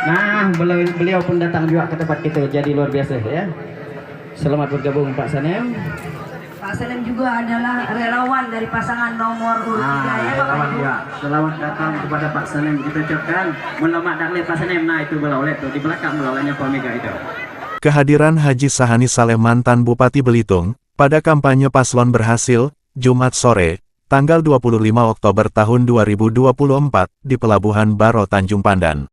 Nah, beliau pun datang juga ke tempat kita, jadi luar biasa ya. Selamat bergabung Pak Sanem. Pak Sanem juga adalah relawan dari pasangan nomor urut 3 ya Bapak Ibu. Ya. Selamat datang kepada Pak Sanem. Kita ucapkan melamat dan Pak Sanem. Nah itu belau tuh di belakang belaunya Pak Mega itu. Kehadiran Haji Sahani Saleh mantan Bupati Belitung pada kampanye paslon berhasil Jumat sore, tanggal 25 Oktober tahun 2024 di Pelabuhan Baro Tanjung Pandan.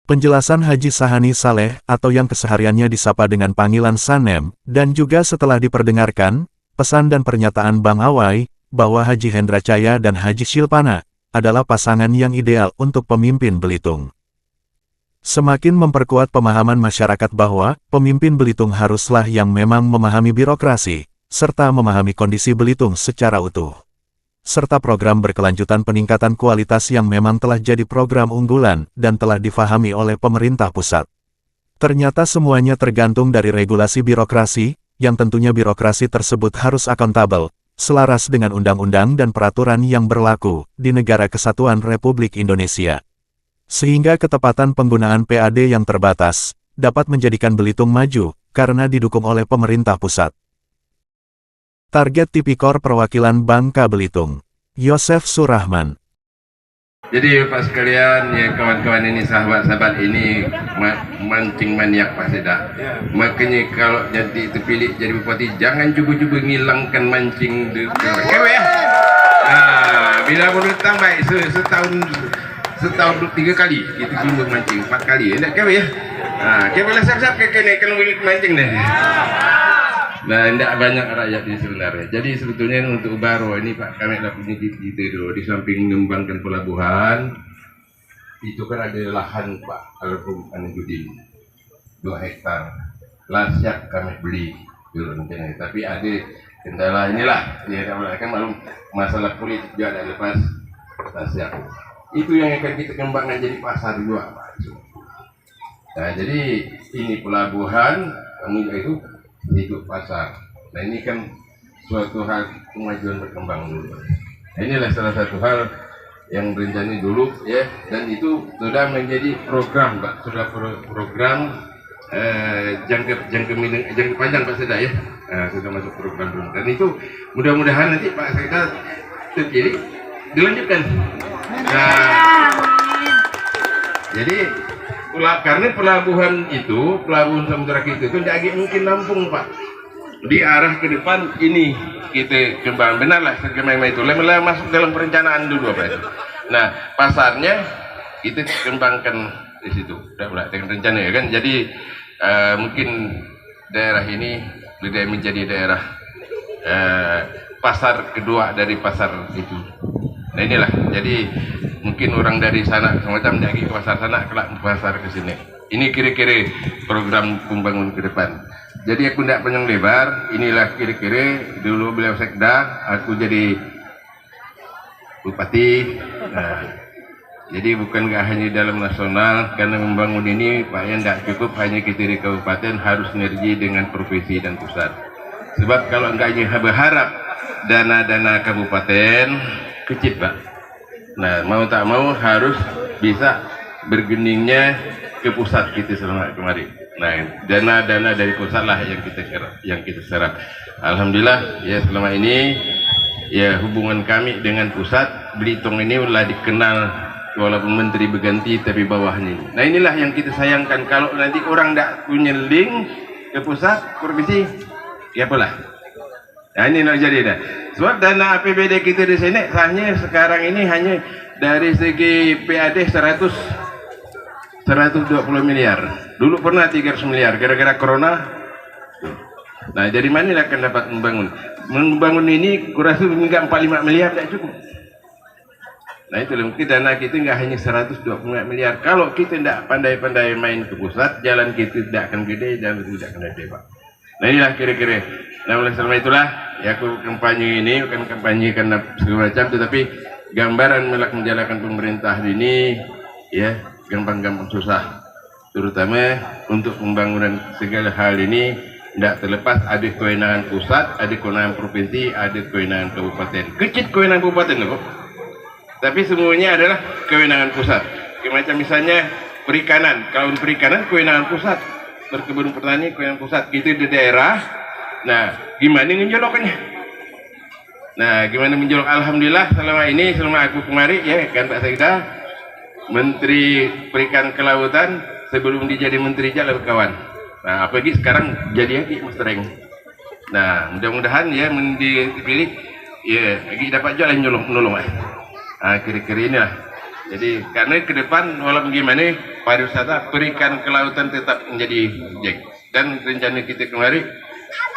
Penjelasan Haji Sahani Saleh atau yang kesehariannya disapa dengan panggilan Sanem, dan juga setelah diperdengarkan, pesan dan pernyataan Bang Awai, bahwa Haji Hendra Caya dan Haji Silpana, adalah pasangan yang ideal untuk pemimpin Belitung. Semakin memperkuat pemahaman masyarakat bahwa, pemimpin Belitung haruslah yang memang memahami birokrasi, serta memahami kondisi Belitung secara utuh. Serta program berkelanjutan peningkatan kualitas yang memang telah jadi program unggulan dan telah difahami oleh pemerintah pusat. Ternyata semuanya tergantung dari regulasi birokrasi, yang tentunya birokrasi tersebut harus akuntabel, selaras dengan undang-undang dan peraturan yang berlaku di Negara Kesatuan Republik Indonesia. Sehingga ketepatan penggunaan PAD yang terbatas, dapat menjadikan Belitung maju, karena didukung oleh pemerintah pusat. Target Tipikor Perwakilan Bangka Belitung, Yosef Surahman. Jadi Pak sekalian, ya kawan-kawan ini, sahabat-sahabat ini mancing maniak Pak Seda. Makanya kalau nanti terpilih jadi bupati, jangan cuba-cuba ngilangkan mancing kewe ya. Nah, bila menurut baik setahun 3 kali kita jumlah mancing 4 kali, enggak kewe ya. Nah, kewe lah siap-siap kalau mancing deh. Nah, tidak banyak rakyat ini sebenarnya. Jadi sebetulnya untuk Baro ini Pak, kami sudah punya kita dulu di samping mengembangkan pelabuhan, itu kan ada lahan Pak Almarhum Anujudin 2 hektar. Lah siap kami beli dulu rencana. Tapi ada kendala inilah, ya kan maklum masalah politik juga ada lepas. Lah siap. Itu yang akan kita kembangkan jadi pasar juga Pak. Nah, jadi ini pelabuhan, kami itu hidup pasar. Nah ini kan suatu hal kemajuan berkembang dulu. Nah, inilah salah satu hal yang berencana dulu ya, dan itu sudah menjadi program Pak, sudah program jangka panjang Pak Seda ya. Nah, sudah masuk program dulu. Dan itu mudah-mudahan nanti Pak Seda terpilih dilanjutkan. Nah, jadi karena pelabuhan Samudra itu tidak mungkin Lampung Pak, di arah ke depan ini kita kembang benarlah segala itu masuk dalam perencanaan dulu Pak. Nah pasarnya kita kembangkan di situ, udah dengan rencana ya kan. Jadi mungkin daerah ini menjadi daerah pasar kedua dari pasar itu. Nah inilah, jadi mungkin orang dari sana semacam dari ke pasar sana, kelak pasar ke sini. Ini kira-kira program pembangunan ke depan. Jadi aku tidak panjang lebar, inilah kira-kira dulu beliau sekda, aku jadi bupati. Nah, jadi bukan nggak hanya dalam nasional, karena membangun ini Pak yang tidak cukup hanya kita di kabupaten, harus sinergi dengan provinsi dan pusat. Sebab kalau enggak hanya berharap dana-dana kabupaten kecil Pak. Nah mau tak mau harus bisa bergeningnya ke pusat kita selama kemarin. Nah dana-dana dari pusat lah yang kita serap. Alhamdulillah ya selama ini ya hubungan kami dengan pusat Belitung ini telah dikenal, walaupun menteri berganti tapi bawahnya. Nah inilah yang kita sayangkan, kalau nanti orang tidak punya link ke pusat provinsi ya apalah. Nah ini nak jadi dah. Sebab dana APBD kita di sini hanya sekarang ini hanya dari segi PAD 120 miliar. Dulu pernah 300 miliar gara-gara corona. Nah, dari mana akan dapat membangun? Membangun ini kurasa hingga 45 miliar tidak cukup. Nah, itu mungkin dana kita nggak hanya 120 miliar. Kalau kita tidak pandai-pandai main ke pusat, jalan kita tidak akan gede dan tidak akan gede, Pak. Nah, inilah kira-kira. Nah, oleh sebab itulah ya aku kampanye ini bukan kampanye karena segala macam, tetapi gambaran menjalankan pemerintah ini ya gampang-gampang susah, terutama untuk pembangunan segala hal ini tidak terlepas ada kewenangan pusat, ada kewenangan provinsi, ada kewenangan kabupaten. Kecil kewenangan kabupaten loh, tapi semuanya adalah kewenangan pusat. Macam misalnya perikanan. Kalau perikanan kewenangan pusat, berkebun petani kewenangan pusat. Kita di daerah. Nah, gimana menjoloknya? Nah, gimana menjolok? Alhamdulillah selama aku kemari ya kan Pak Sekda, Menteri Perikanan Kelautan sebelum dia jadi menteri aja kawan. Nah, apalagi sekarang jadi lagi Mas Tereng. Nah, mudah-mudahan ya dipilih ya lagi dapat jalan menolong. Kira-kira inilah. Jadi karena ke depan walaupun gimana pariwisata perikanan kelautan tetap menjadi objek, dan rencana kita kemarin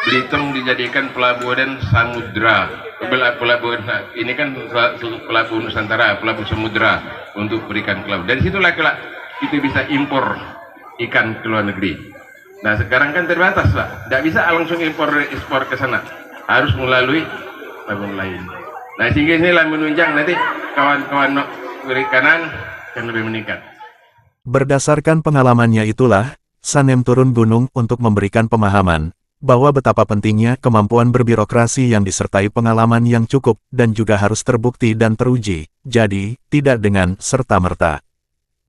Belitung dijadikan pelabuhan samudra. Pelabuhan ini kan pelabuhan Nusantara, pelabuhan samudra untuk perikanan kelautan. Dari situlah kita bisa impor ikan ke luar negeri. Nah sekarang kan terbatas Pak, tidak bisa langsung ekspor ke sana, harus melalui pelabuhan lain. Nah sehingga inilah menunjang nanti kawan-kawan perikanan yang lebih meningkat. Berdasarkan pengalamannya itulah, Sanem turun gunung untuk memberikan pemahaman bahwa betapa pentingnya kemampuan berbirokrasi yang disertai pengalaman yang cukup dan juga harus terbukti dan teruji, jadi tidak dengan serta-merta.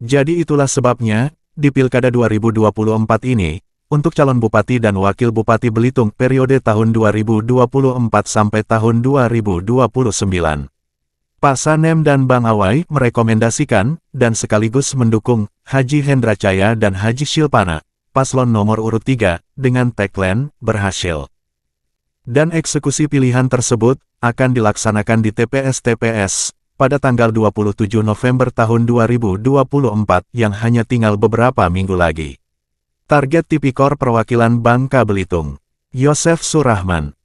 Jadi itulah sebabnya, di Pilkada 2024 ini, untuk calon Bupati dan Wakil Bupati Belitung periode tahun 2024 sampai tahun 2029. Pak Sanem dan Bang Awai merekomendasikan, dan sekaligus mendukung, Haji Hendra Caya dan Haji Shilpana, paslon nomor urut 3, dengan tagline, berhasil. Dan eksekusi pilihan tersebut, akan dilaksanakan di TPS-TPS, pada tanggal 27 November tahun 2024 yang hanya tinggal beberapa minggu lagi. Target Tipikor Perwakilan Bangka Belitung, Yosef Surahman.